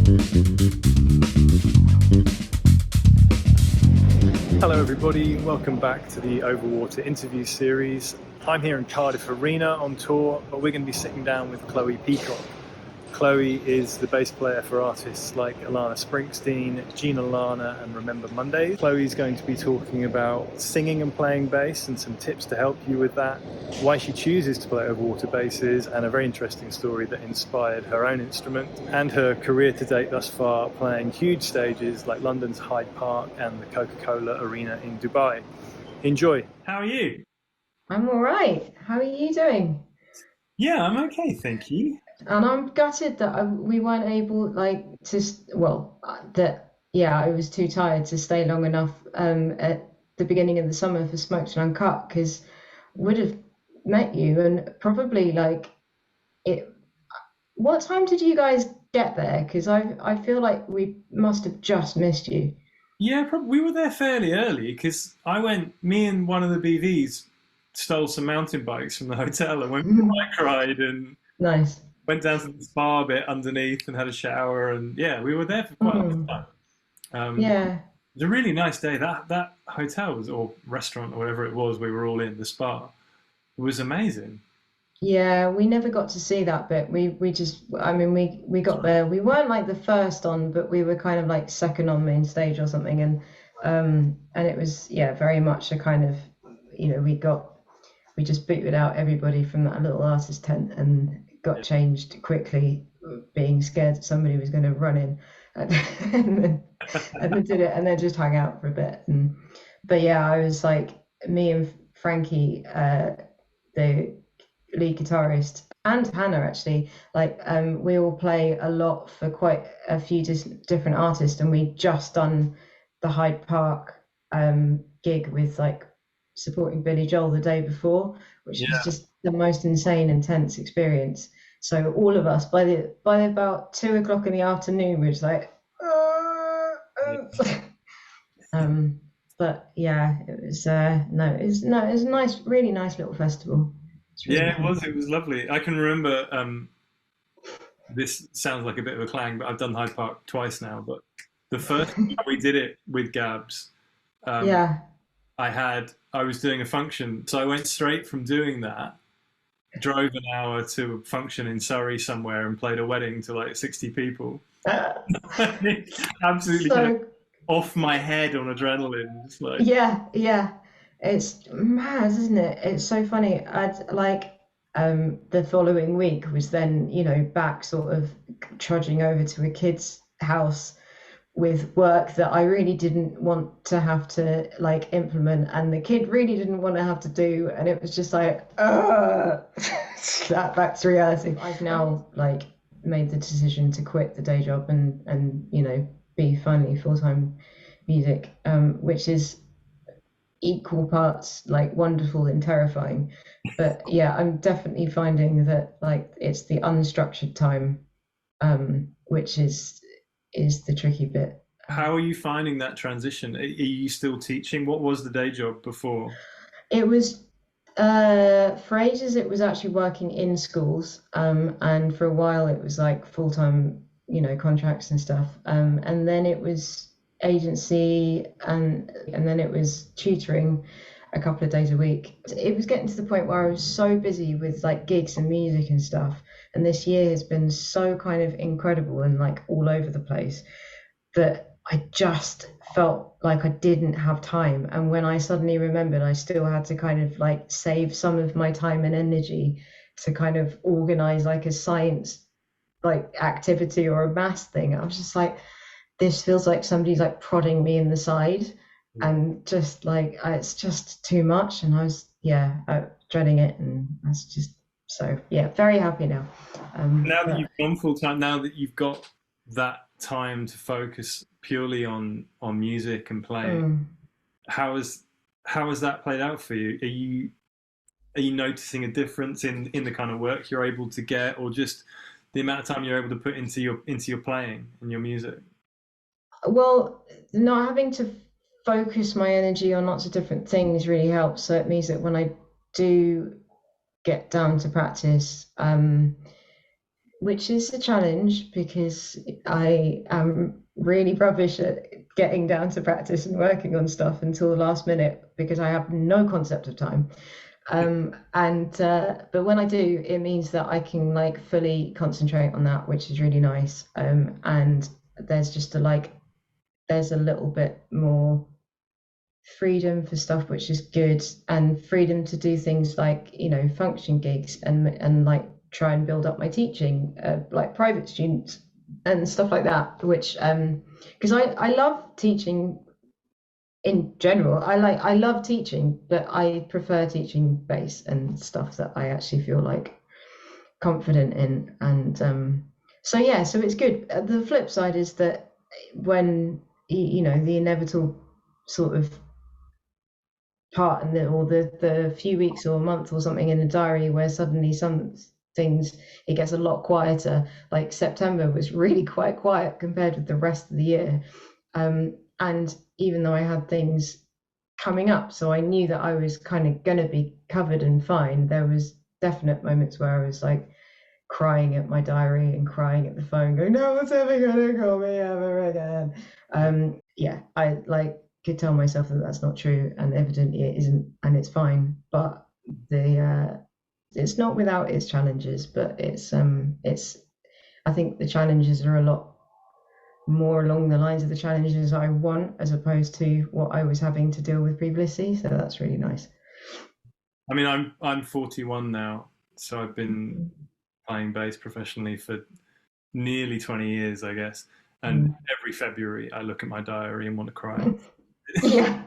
Hello everybody, welcome back to the Overwater Interview series. I'm here in Cardiff Arena on tour, but we're going to be sitting down with Chloe Peacock. Chloe is the bass player for artists like Alana Springsteen, Gina Larner and Remember Mondays. Chloe's going to be talking about singing and playing bass and some tips to help you with that, why she chooses to play overwater basses, and a very interesting story that inspired her own instrument, and her career to date thus far playing huge stages like London's Hyde Park and the Coca-Cola Arena in Dubai. Enjoy. How are you? I'm all right. How are you doing? Yeah, I'm okay, thank you. And I'm gutted that we weren't able, I was too tired to stay long enough at the beginning of the summer for Smoked and Uncut, because would have met you and probably it. What time did you guys get there? Because I feel like we must have just missed you. Yeah, we were there fairly early because me and one of the BVs stole some mountain bikes from the hotel and went for a bike ride and Nice. went down to the spa bit underneath and had a shower, and yeah, we were there for quite a long time. Yeah. It was a really nice day. That hotel was, or restaurant or whatever it was, we were all in the spa. It was amazing. Yeah, we never got to see that bit. We just, I mean, we got there. We weren't like the first on, but we were kind of like second on main stage or something, and it was, yeah, very much a kind of, we just booted out everybody from that little artist tent and got changed quickly, being scared that somebody was going to run in, and then did it, and then just hung out for a bit. But yeah, I was like, me and Frankie, the lead guitarist, and Hannah actually, we all play a lot for quite a few different artists, and we just done the Hyde Park gig with supporting Billy Joel the day before, which was just the most insane, intense experience. So all of us, by about 2 o'clock in the afternoon, we were just like, but yeah, it was it was a nice, really nice little festival. Really Yeah, it cool. was. It was lovely. I can remember. This sounds like a bit of a clang, but I've done Hyde Park twice now. But the first time we did it with Gabs, Yeah. I was doing a function, so I went straight from doing that, drove an hour to a function in Surrey somewhere, and played a wedding to like 60 people. Absolutely kind of So off my head on adrenaline, just like yeah, it's mad, isn't it? It's so funny. I'd the following week was then, back sort of trudging over to a kid's house with work that I really didn't want to have to implement, and the kid really didn't want to have to do, and it was just like slap back to reality. I've now made the decision to quit the day job and be finally full-time music, which is equal parts wonderful and terrifying. But yeah, I'm definitely finding that it's the unstructured time, which is the tricky bit. how are you finding that transition? Are you still teaching? What was the day job before? It was for ages it was actually working in schools, and for a while it was full-time, contracts and stuff, and then it was agency, and then it was tutoring a couple of days a week. It was getting to the point where I was so busy with gigs and music and stuff, and this year has been so kind of incredible and all over the place, that I just felt like I didn't have time. And when I suddenly remembered I still had to kind of save some of my time and energy to kind of organize a science activity or a maths thing, I was just like, this feels like somebody's prodding me in the side, and just it's just too much. And I was dreading it, and that's just, so yeah, very happy now. Now that you've gone full time, now that you've got that time to focus purely on music and playing, how has that played out for you? Are you noticing a difference in the kind of work you're able to get, or just the amount of time you're able to put into your playing and your music? Well, not having to focus my energy on lots of different things really helps. So it means that when I do get down to practice, which is a challenge because I am really rubbish at getting down to practice and working on stuff until the last minute because I have no concept of time. But when I do, it means that I can like fully concentrate on that, which is really nice. And there's just there's a little bit more freedom for stuff, which is good, and freedom to do things like, function gigs and like try and build up my teaching, like private students and stuff like that, which because I love teaching in general. I love teaching, but I prefer teaching bass and stuff that I actually feel like confident in. And so yeah, so it's good. The flip side is that when the inevitable sort of part and the few weeks or month or something in the diary where suddenly some things, it gets a lot quieter. Like September was really quite quiet compared with the rest of the year, and even though I had things coming up, so I knew that I was kind of gonna be covered and fine, there was definite moments where I was like crying at my diary and crying at the phone going, no one's ever gonna call me ever again. Yeah, I like could tell myself that that's not true, and evidently it isn't, and it's fine. But it's not without its challenges, but it's I think the challenges are a lot more along the lines of the challenges I want, as opposed to what I was having to deal with previously. So that's really nice. I mean, I'm 41 now, so I've been playing bass professionally for nearly 20 years, I guess. And every February, I look at my diary and want to cry. Yeah.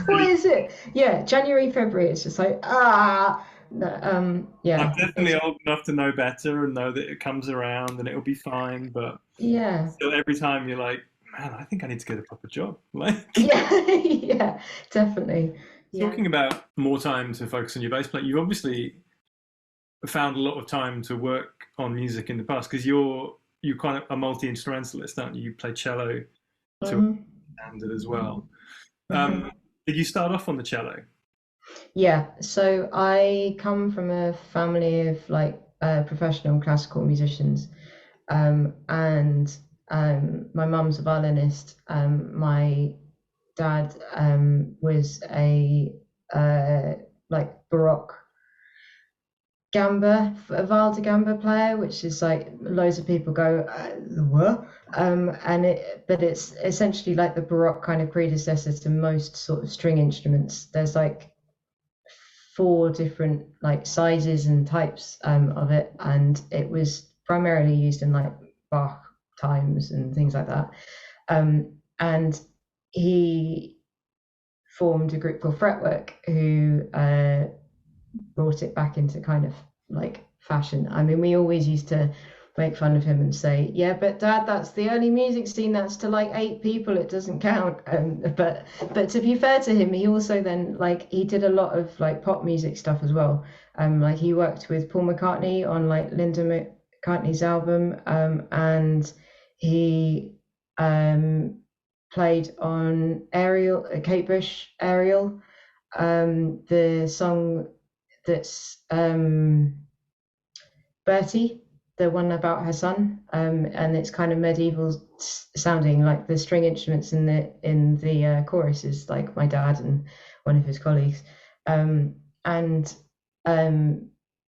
What is it? Yeah, January, February. It's just like yeah. I'm definitely old enough to know better and know that it comes around and it'll be fine. But yeah, still, every time you're like, man, I think I need to get a proper job. Like, yeah, yeah, definitely. talking about more time to focus on your bass playing, you obviously found a lot of time to work on music in the past because you're kind of a multi-instrumentalist, aren't you? You play cello to standard as well. Did you start off on the cello? Yeah, so I come from a family of like professional classical musicians, and my mum's a violinist. My dad was a like Baroque gamba, a viol de gamba player, which is like loads of people go what? But it's essentially like the Baroque kind of predecessor to most sort of string instruments. There's like four different like sizes and types of it, and it was primarily used in like Bach times and things like that. And he formed a group called Fretwork, who brought it back into kind of like fashion. I mean, we always used to make fun of him and say, yeah, but Dad, that's the early music scene, that's to like 8 people, it doesn't count. But to be fair to him, he also then like he did a lot of like pop music stuff as well. Like he worked with Paul McCartney on like Linda McCartney's album, and he played on Ariel, Kate Bush Ariel, the song that's Bertie, the one about her son, and it's kind of medieval sounding. Like the string instruments in the chorus is like my dad and one of his colleagues, and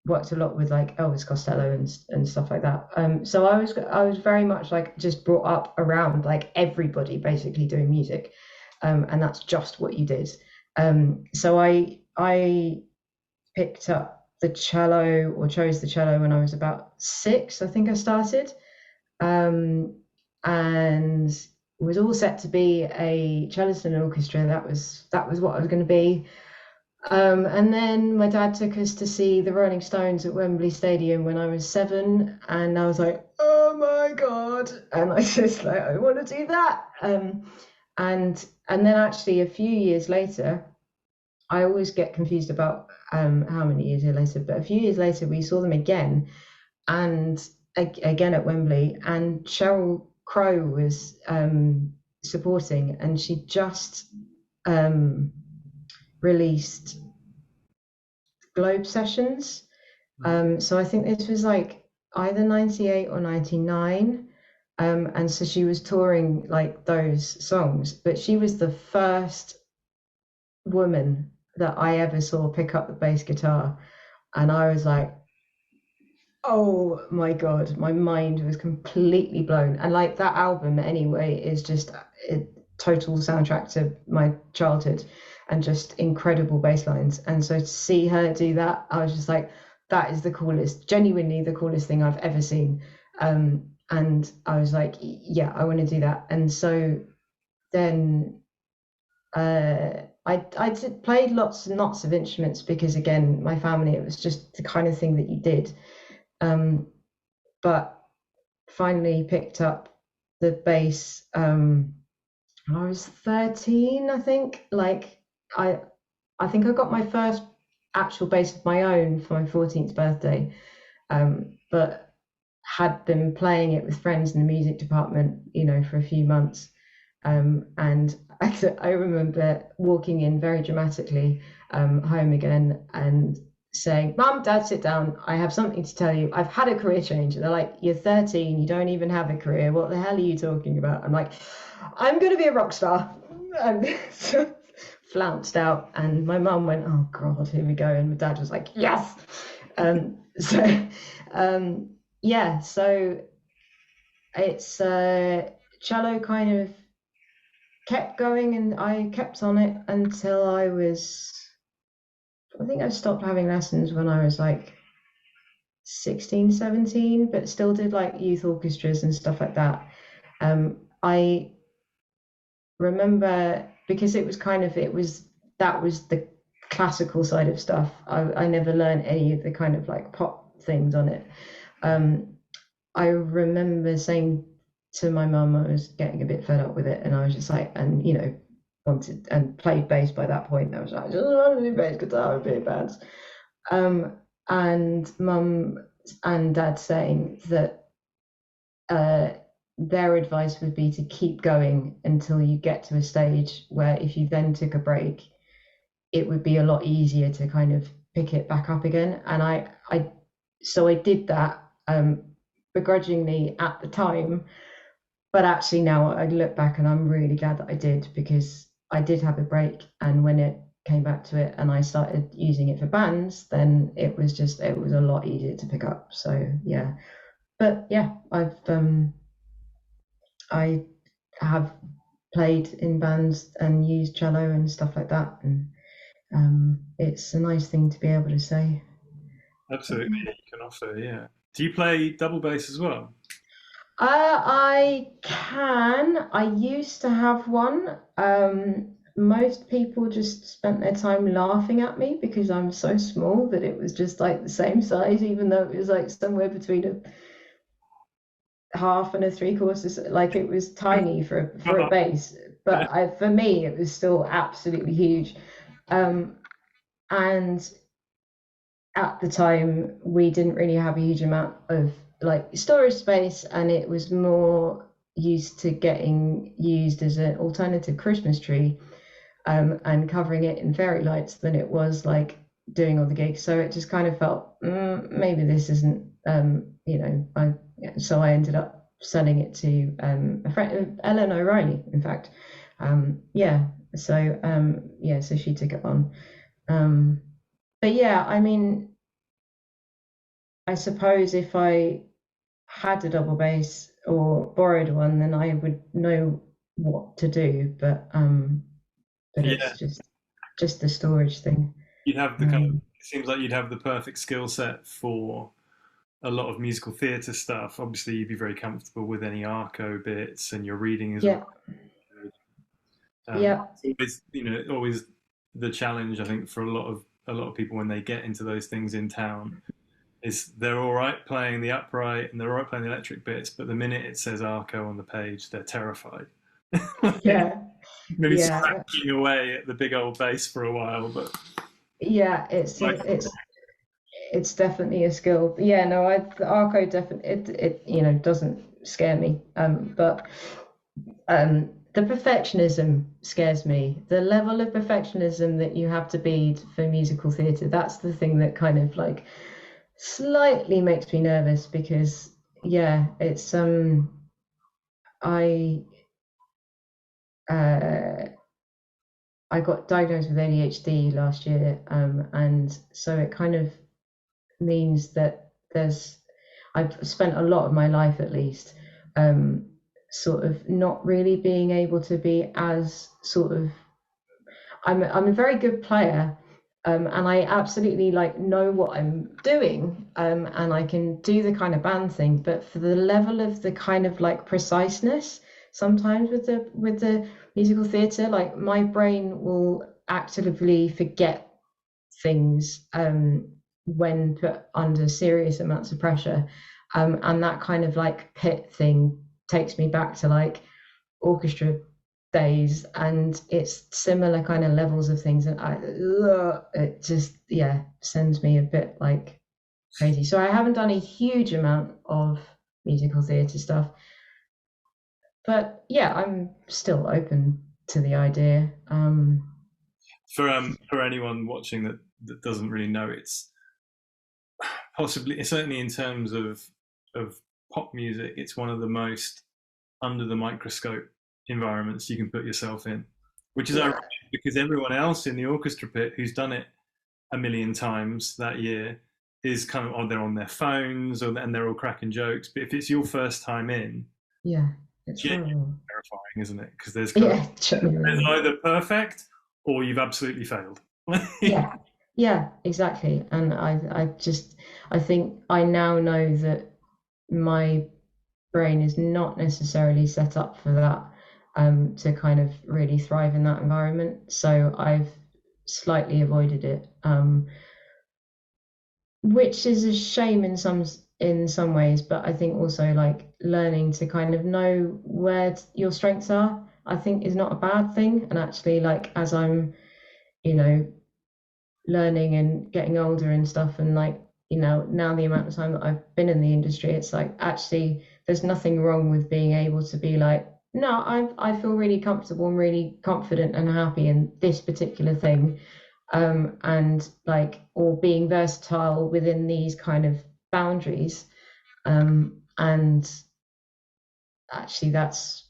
worked a lot with like Elvis Costello and stuff like that. So I was very much like just brought up around like everybody basically doing music, and that's just what you did. So I picked up the cello, or chose the cello, when I was about 6. I think I started, and was all set to be a cellist in an orchestra. That was what I was going to be. And then my dad took us to see the Rolling Stones at Wembley Stadium when I was 7, and I was like, oh my God. And I just like, I want to do that. And then actually a few years later, I always get confused about how many years later, but a few years later we saw them again, and again at Wembley, and Sheryl Crow was supporting, and she just released Globe Sessions. So I think this was like either 98 or 99. And so she was touring like those songs, but she was the first woman that I ever saw pick up the bass guitar. And I was like, oh my God, my mind was completely blown. And like that album anyway is just a total soundtrack to my childhood and just incredible bass lines. And so to see her do that, I was just like, that is the coolest, genuinely the coolest thing I've ever seen. And I was like, yeah, I want to do that. And so then I played lots and lots of instruments because, again, my family, it was just the kind of thing that you did. But finally picked up the bass. I was 13, I think. Like I think I got my first actual bass of my own for my 14th birthday, but had been playing it with friends in the music department, for a few months. And I remember walking in very dramatically home again and saying, Mum, Dad, sit down. I have something to tell you. I've had a career change. And they're like, you're 13. You don't even have a career. What the hell are you talking about? I'm like, I'm going to be a rock star. And so flounced out. And my mum went, oh, God, here we go. And my dad was like, yes. Yeah, so it's cello kind of kept going, and I kept on it until I think I stopped having lessons when I was like 16, 17, but still did like youth orchestras and stuff like that. I remember because that was the classical side of stuff. I never learned any of the kind of like pop things on it. I remember saying to my mum I was getting a bit fed up with it, and I was just like, and wanted and played bass by that point. I was like, I just want to do bass guitar with big bands. And mum and dad saying that their advice would be to keep going until you get to a stage where if you then took a break, it would be a lot easier to kind of pick it back up again. And so I did that begrudgingly at the time, but actually now I look back and I'm really glad that I did, because I did have a break, and when it came back to it and I started using it for bands, then it was a lot easier to pick up. So yeah, but yeah, I have played in bands and used cello and stuff like that, and it's a nice thing to be able to say. Absolutely, you can offer, yeah. Do you play double bass as well? I can. I used to have one. Most people just spent their time laughing at me because I'm so small that it was just like the same size, even though it was like somewhere between a half and a three-quarters. Like it was tiny for a bass, but for me it was still absolutely huge. And at the time we didn't really have a huge amount of like storage space, and it was more used to getting used as an alternative Christmas tree, and covering it in fairy lights than it was like doing all the gigs. So it just kind of felt maybe this isn't so I ended up selling it to a friend, Ellen O'Reilly, in fact. So she took it on. But yeah, I mean, I suppose if I had a double bass or borrowed one, then I would know what to do. But it's just the storage thing. You'd have the it seems like you'd have the perfect skill set for a lot of musical theatre stuff. Obviously, you'd be very comfortable with any Arco bits, and your reading is well. It's always the challenge, I think, for a lot of people when they get into those things in town, is they're all right playing the upright and they're all right playing the electric bits, but the minute it says Arco on the page, they're terrified. Maybe scratching away at the big old bass for a while, but yeah, it's definitely a skill. Yeah, no, the Arco definitely it doesn't scare me, but the perfectionism scares me. The level of perfectionism that you have to be for musical theatre, that's the thing that kind of like slightly makes me nervous because yeah, it's I uh I got diagnosed with ADHD last year, and so it kind of means that I've spent a lot of my life at least um, sort of not really being able to be as sort of I'm a very good player, and I absolutely like know what I'm doing, and I can do the kind of band thing, but for the level of the kind of like preciseness sometimes with the musical theatre, like my brain will actively forget things when put under serious amounts of pressure. And that kind of like pit thing takes me back to like orchestra days, and it's similar kind of levels of things. And it just, yeah, sends me a bit like crazy. So I haven't done a huge amount of musical theatre stuff, but yeah, I'm still open to the idea. For anyone watching that doesn't really know, it's possibly, certainly in terms of pop music, it's one of the most under the microscope environments you can put yourself in, which is Yeah, ironic because everyone else in the orchestra pit who's done it a million times that year is kind of, oh, they're on their phones and they're all cracking jokes. But if it's your first time in, yeah, it's genuinely horrible. terrifying, isn't it? Because there's kind of, Yeah, there's genuinely. either perfect or you've absolutely failed. Yeah, yeah, exactly. And I think I now know that my brain is not necessarily set up for that, to kind of really thrive in that environment. So I've slightly avoided it, which is a shame in some ways, but I think also like learning to kind of know where your strengths are, I think is not a bad thing. And actually, like as I'm, you know, learning and getting older and stuff, and like now the amount of time that I've been in the industry, it's like actually there's nothing wrong with being able to be like, no, I feel really comfortable and really confident and happy in this particular thing, and like, or being versatile within these kind of boundaries, and actually that's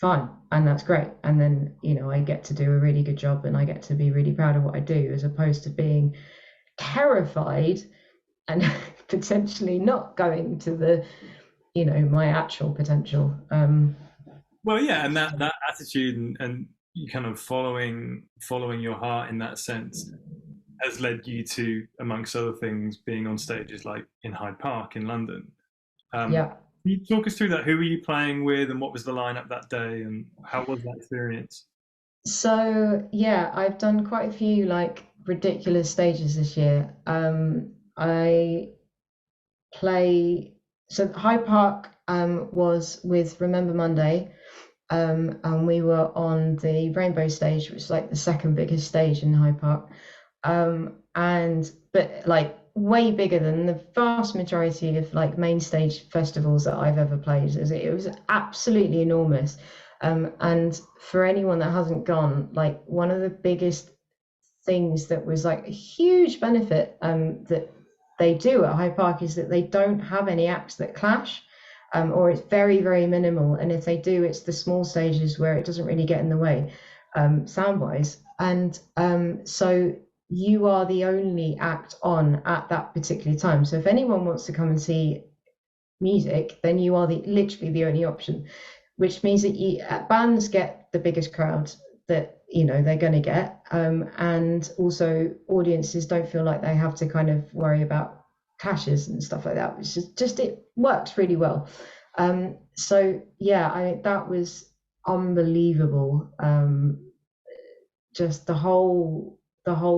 fine and that's great. And then I get to do a really good job and I get to be really proud of what I do, as opposed to being terrified and potentially not going to the my actual potential. Well, yeah, and So, that attitude and you kind of following your heart in that sense has led you to, amongst other things, being on stages like in Hyde Park in London. yeah. Can you talk us through that? Who were you playing with, and what was the lineup that day, and how was that experience? So yeah, I've done quite a few like ridiculous stages this year. I play so Hyde Park was with Remember Monday, and we were on the Rainbow stage, which is like the second biggest stage in Hyde Park, and but like way bigger than the vast majority of like main stage festivals that I've ever played. It was absolutely enormous. And for anyone that hasn't gone, like one of the biggest things that was like a huge benefit, that they do at Hyde Park, is that they don't have any acts that clash, or it's very, very minimal. And if they do, it's the small stages where it doesn't really get in the way, sound wise. And so you are the only act on at that particular time. So if anyone wants to come and see music, then you are literally the only option, which means that bands get the biggest crowd that they're going to get, and also audiences don't feel like they have to kind of worry about clashes and stuff like that, which is just, it works really well. So yeah, that was unbelievable. Just the whole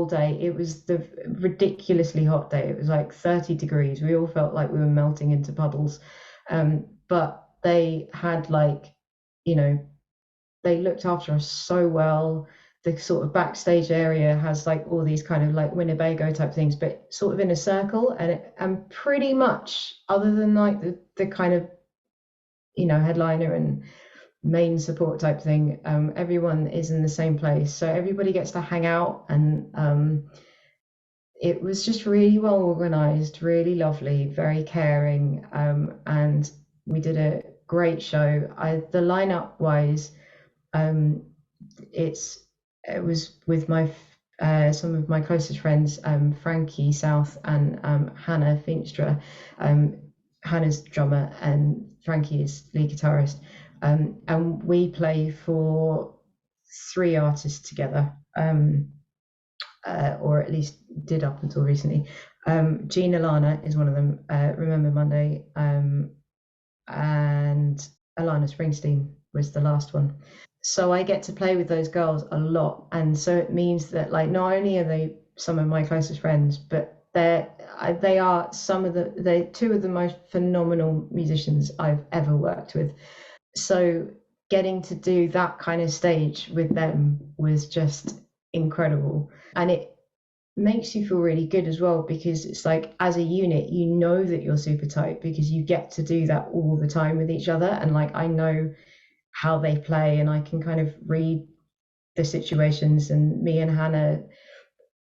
day. It was the ridiculously hot day. It was like 30 degrees. We all felt like we were melting into puddles. But they had like, you know, they looked after us so well. The sort of backstage area has like all these kind of like Winnebago type things, but sort of in a circle, and pretty much other than like the kind of headliner and main support type thing, everyone is in the same place, so everybody gets to hang out, and it was just really well organized, really lovely, very caring, and we did a great show. The lineup wise, um, it was with my some of my closest friends, Frankie South and Hannah Finstra. Hannah's drummer and Frankie is lead guitarist, and we play for three artists together. Or at least did up until recently. Gina Larner is one of them, Remember Monday, and Alana Springsteen was the last one. So I get to play with those girls a lot, and so it means that like not only are they some of my closest friends, but they are they two of the most phenomenal musicians I've ever worked with. So getting to do that kind of stage with them was just incredible, and it makes you feel really good as well, because it's like as a unit you know that you're super tight because you get to do that all the time with each other, and like I know how they play and I can kind of read the situations, and me and Hannah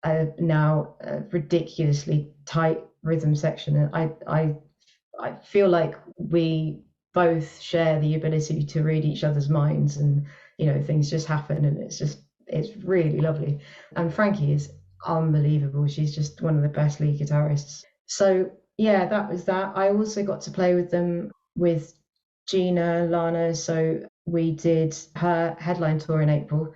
are now a ridiculously tight rhythm section, and I feel like we both share the ability to read each other's minds, and things just happen, and it's really lovely. And Frankie is unbelievable. She's just one of the best lead guitarists. So yeah, that was that. I also got to play with them with Gina Larner. So we did her headline tour in April,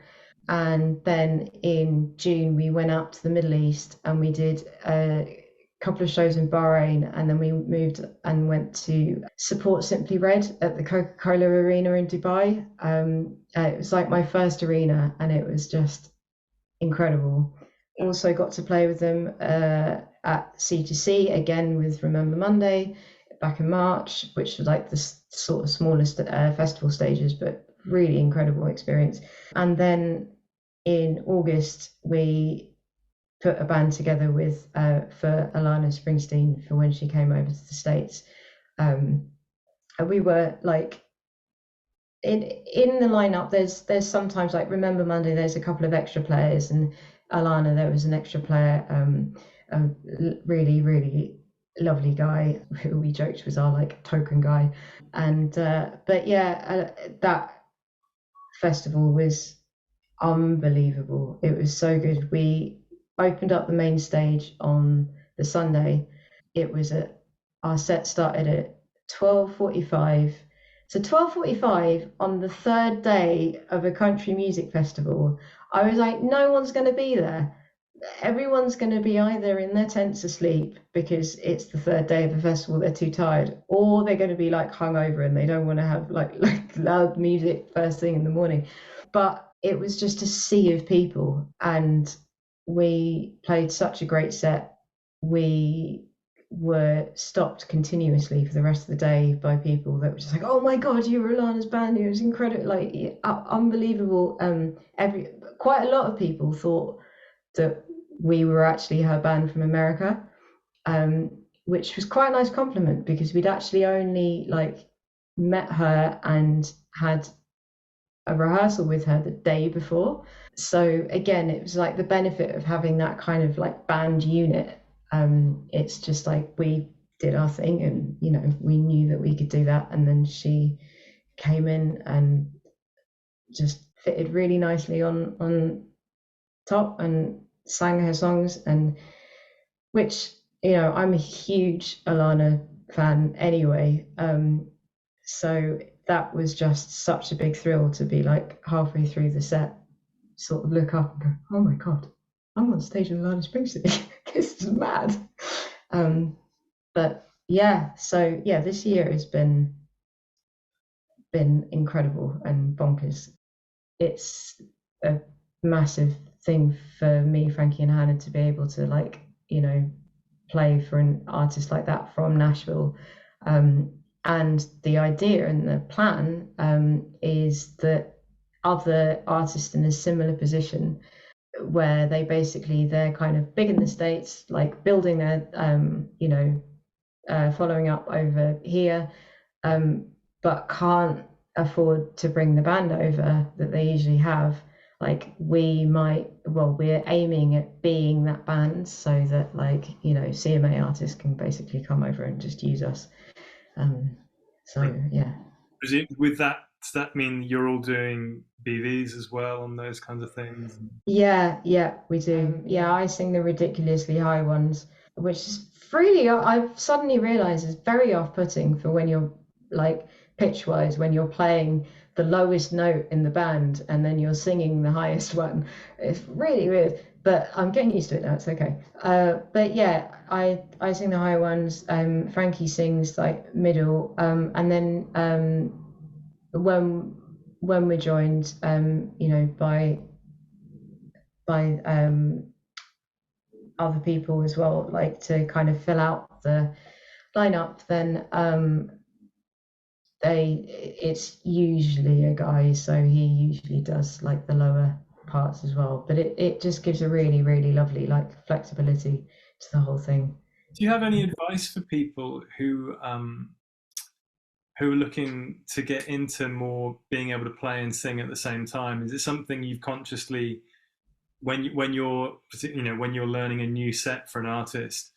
and then in June we went out to the Middle East and we did a couple of shows in Bahrain, and then we moved and went to support Simply Red at the Coca-Cola Arena in Dubai. It was like my first arena, and it was just incredible. Also got to play with them at C2C again with Remember Monday back in March, which was like the sort of smallest festival stages, but really incredible experience. And then in August we put a band together with for Alana Springsteen for when she came over to the States, and we were like in the lineup. There's sometimes like Remember Monday. There's a couple of extra players, and Alana there was an extra player, a really really lovely guy who we joked was our like token guy, and but yeah, that festival was unbelievable. It was so good. We opened up the main stage on the Sunday. It was our set started at 12:45. So 12:45 on the third day of a country music festival. I was like, no one's going to be there. Everyone's going to be either in their tents asleep because it's the third day of a festival, they're too tired, or they're going to be like hungover and they don't want to have like loud music first thing in the morning. But it was just a sea of people, and we played such a great set. We were stopped continuously for the rest of the day by people that were just like, oh my god, you were Alana's band, it was incredible, like unbelievable. Quite a lot of people thought that we were actually her band from America, which was quite a nice compliment because we'd actually only like met her and had a rehearsal with her the day before. So again, it was like the benefit of having that kind of like band unit. It's just like we did our thing, and we knew that we could do that, and then she came in and just fitted really nicely on top and sang her songs, and which I'm a huge Alana fan anyway, so that was just such a big thrill to be like halfway through the set, sort of look up and go, oh my god, I'm on stage with Alana Springsteen. This is mad. But yeah, so yeah, this year has been incredible and bonkers. It's a massive thing for me, Frankie and Hannah, to be able to like play for an artist like that from Nashville. And the idea and the plan is that other artists in a similar position, where they're kind of big in the States, like building their following up over here, but can't afford to bring the band over that they usually have. like we're aiming at being that band so that like, you know, CMA artists can basically come over and just use us. So yeah. With that, does that mean you're all doing BVs as well on those kinds of things? Yeah, we do. Yeah, I sing the ridiculously high ones, which is really, I've suddenly realized is very off-putting for when you're like pitch-wise, when you're playing the lowest note in the band and then you're singing the highest one. It's really weird, but I'm getting used to it now. It's okay. But yeah, I sing the high ones. Frankie sings like middle, and then when we're joined, you know, by other people as well, like to kind of fill out the lineup, then it's usually a guy, so he usually does like the lower parts as well. But it just gives a really, really lovely like flexibility to the whole thing. Do you have any advice for people who are looking to get into more being able to play and sing at the same time? Is it something you've consciously, when you're, you know, when you're learning a new set for an artist,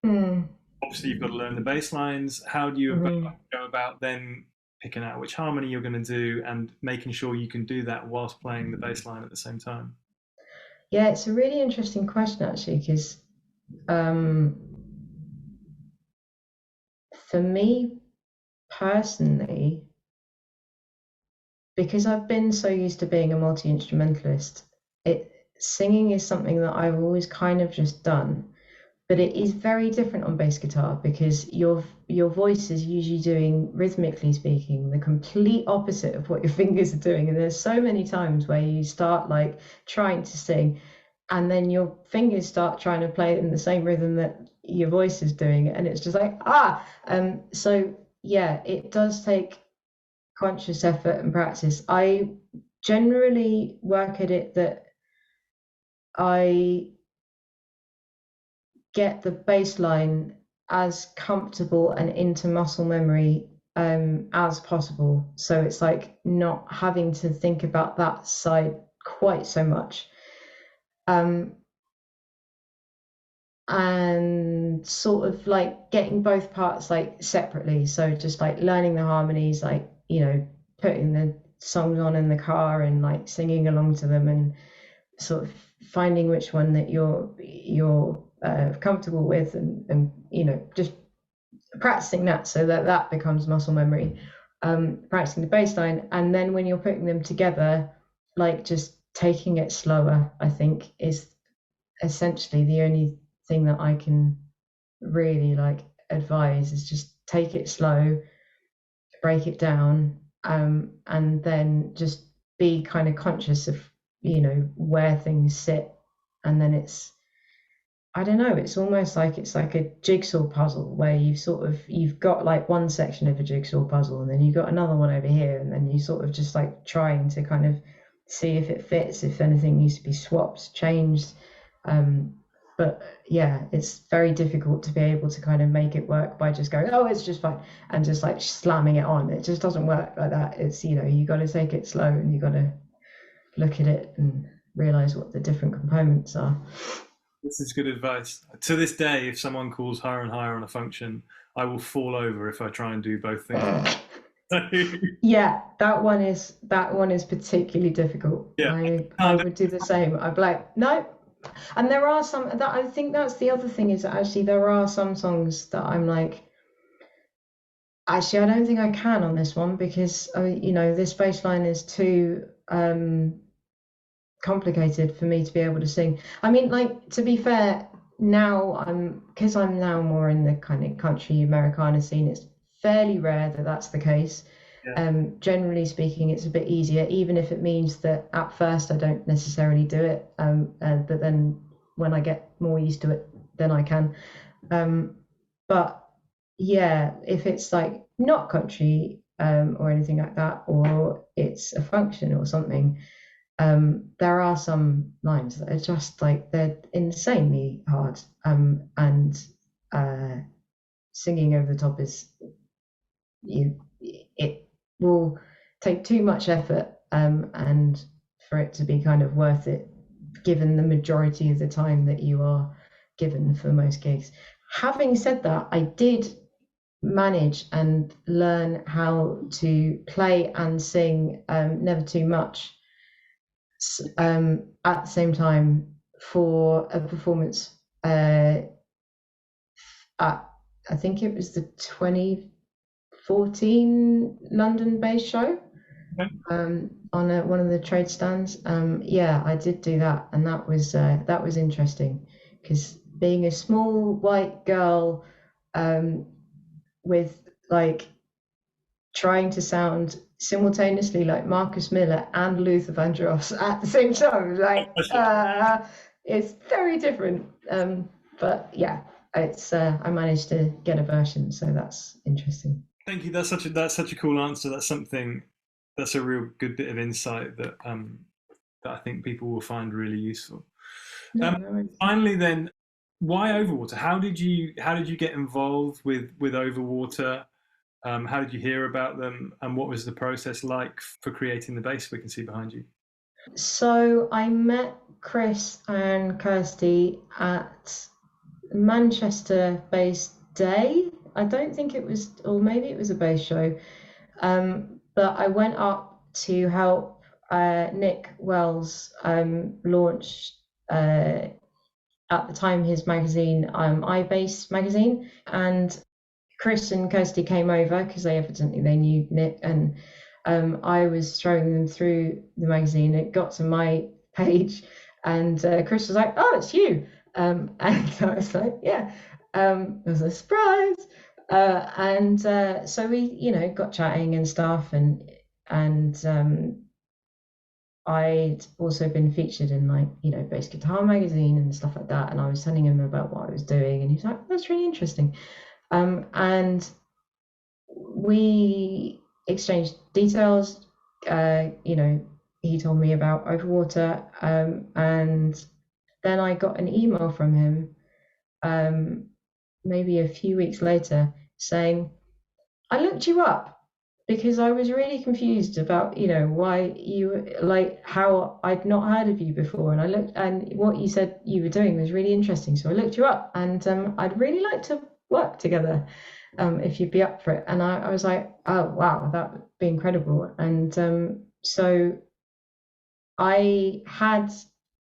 obviously you've got to learn the bass lines. How do you go about then picking out which harmony you're going to do and making sure you can do that whilst playing the bass line at the same time? Yeah, it's a really interesting question actually, because for me personally, because I've been so used to being a multi-instrumentalist, singing is something that I've always kind of just done. But it is very different on bass guitar because your voice is usually doing, rhythmically speaking, the complete opposite of what your fingers are doing. And there's so many times where you start like trying to sing and then your fingers start trying to play in the same rhythm that your voice is doing, and it's just like so yeah, it does take conscious effort and practice. I generally work at it that I get the bass line as comfortable and into muscle memory as possible. So it's like not having to think about that side quite so much. And sort of like getting both parts like separately. So just like learning the harmonies, like, you know, putting the songs on in the car and like singing along to them and sort of finding which one that you're comfortable with, and you know, just practicing that so that that becomes muscle memory. Practicing the bass line, and then when you're putting them together, like just taking it slower, I think is essentially the only thing that I can really like advise, is just take it slow, break it down, and then just be kind of conscious of, you know, where things sit. And then it's, I don't know, it's almost like it's like a jigsaw puzzle where you've got like one section of a jigsaw puzzle and then you've got another one over here, and then you sort of just like trying to kind of see if it fits, if anything needs to be swapped, changed. But yeah, it's very difficult to be able to kind of make it work by just going, oh, it's just fine, and just like slamming it on. It just doesn't work like that. It's, you know, you got to take it slow and you got to look at it and realize what the different components are. This is good advice. To this day, if someone calls higher and higher on a function, I will fall over if I try and do both things. Yeah, that one is particularly difficult. Yeah, I would do the same. I'd be like, no. And there are some that, I think that's the other thing, is that actually there are some songs that I'm like, actually I don't think I can on this one, because you know, this bass line is too complicated for me to be able to sing. I mean, like, to be fair, now because I'm now more in the kind of country Americana scene, it's fairly rare that that's the case. yeah. Generally speaking, it's a bit easier, even if it means that at first I don't necessarily do it. But then when I get more used to it, then I can. But yeah, if it's like not country or anything like that, or it's a function or something, there are some lines that are just like, they're insanely hard, and singing over the top is, it will take too much effort, and for it to be kind of worth it, given the majority of the time that you are given for most gigs. Having said that, I did manage and learn how to play and sing Never Too Much at the same time for a performance at, I think it was the 2014 London-based show. Okay. On one of the trade stands. Yeah, I did do that, and that was interesting, because being a small white girl with like trying to sound simultaneously like Marcus Miller and Luther Vandross at the same time, like it's very different. But yeah, it's I managed to get a version, so that's interesting. Thank you. That's such a cool answer. That's a real good bit of insight that I think people will find really useful. Finally, then, why Overwater? How did you get involved with Overwater? How did you hear about them, and what was the process like for creating the bass we can see behind you? So I met Chris and Kirsty at Manchester Bass Day. I don't think it was, or maybe it was a bass show. But I went up to help Nick Wells launch at the time his magazine, iBass magazine, and Chris and Kirsty came over because they knew Nick, and I was showing them through the magazine. It got to my page, and Chris was like, "Oh, it's you," and I was like, "Yeah." It was a surprise. So we, got chatting and stuff, and I'd also been featured in Bass Guitar magazine and stuff like that, and I was telling him about what I was doing, and he was like, "That's really interesting," and we exchanged details. He told me about Overwater, and then I got an email from him maybe a few weeks later saying, "I looked you up because I was really confused about why you, like, how I'd not heard of you before, and I looked, and what you said you were doing was really interesting, so I looked you up, and I'd really like to work together if you'd be up for it." And I was like, "Oh wow, that would be incredible." And so I had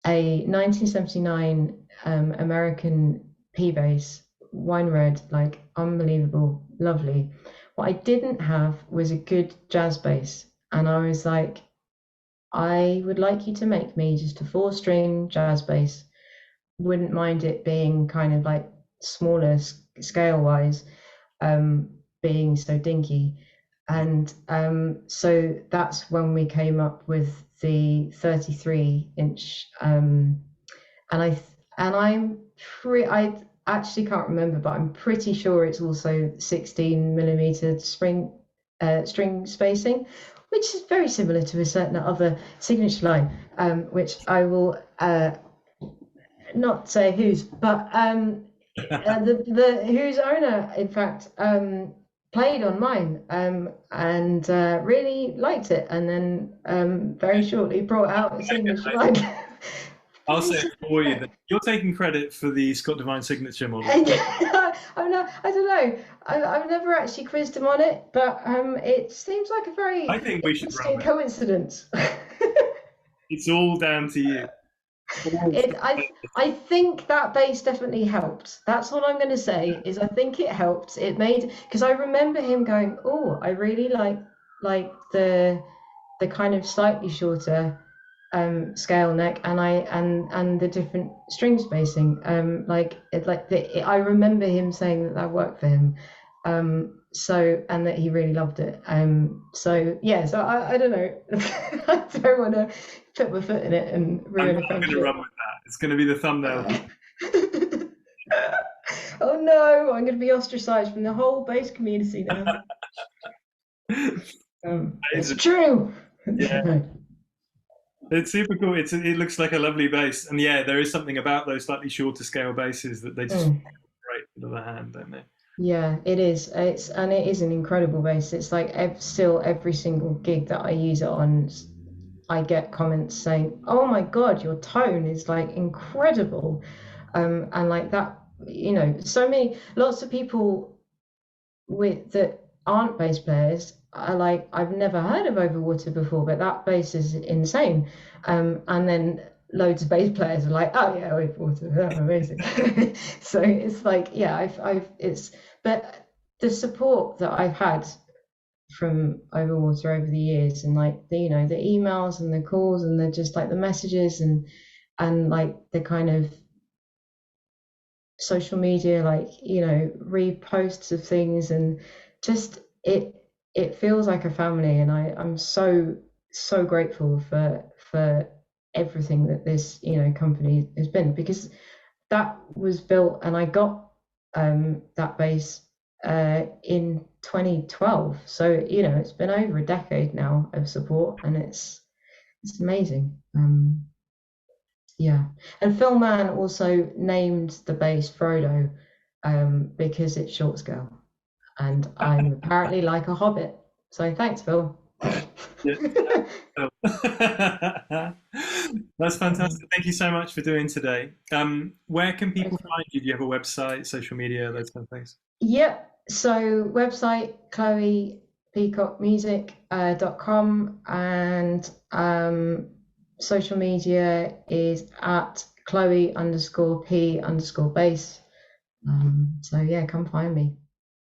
a 1979 American P-bass, wine red, like unbelievable, lovely. What I didn't have was a good jazz bass, and I was like, "I would like you to make me just a 4-string jazz bass. Wouldn't mind it being kind of like smaller scale wise, being so dinky." And so that's when we came up with the 33-inch, and I actually can't remember, but I'm pretty sure it's also 16mm string spacing, which is very similar to a certain other signature line, which I will not say whose, but the whose owner, in fact, played on mine, and really liked it, and then very shortly brought out a signature line. I'll say it for you that you're taking credit for the Scott Devine signature model. I don't know. I've never actually quizzed him on it, but it seems like a very interesting coincidence. It's all down to you. I think that bass definitely helped. That's all I'm going to say, is I think it helped. It made, because I remember him going, "Oh, I really like the kind of slightly shorter scale neck, and the different string spacing. I remember him saying that worked for him. So, and that he really loved it. So yeah, so I don't know. I don't want to put my foot in it and ruin a friendship. I'm going to run with that. It's going to be the thumbnail. Oh no, I'm going to be ostracized from the whole bass community now. It's true. Yeah. It's super cool. It looks like a lovely bass, and yeah, there is something about those slightly shorter scale basses that they just feel great with the hand, don't they? Yeah, it is. It is an incredible bass. It's like still every single gig that I use it on, I get comments saying, "Oh my God, your tone is like incredible," and like that, you know, lots of people with that aren't bass players are like, "I've never heard of Overwater before, but that bass is insane," and then loads of bass players are like, "Oh yeah, Overwater, that's amazing." So it's like, yeah, but the support that I've had from Overwater over the years, and like the, you know, the emails and the calls and the just like the messages and like the kind of social media, like, you know, reposts of things, and just it feels like a family, and I'm so grateful for everything that this, you know, company has been, because that was built, and I got that bass in 2012. So, you know, it's been over a decade now of support, and it's amazing. Yeah. And Phil Mann also named the bass Frodo because it's short scale, and I'm apparently like a hobbit. So thanks, Phil. Yeah. That's fantastic. Thank you so much for doing today. Where can people find you? Do you have a website, social media, those kind of things? Yep. So website Chloe Peacock Music.com, and social media is at Chloe_P_bass. So yeah, come find me.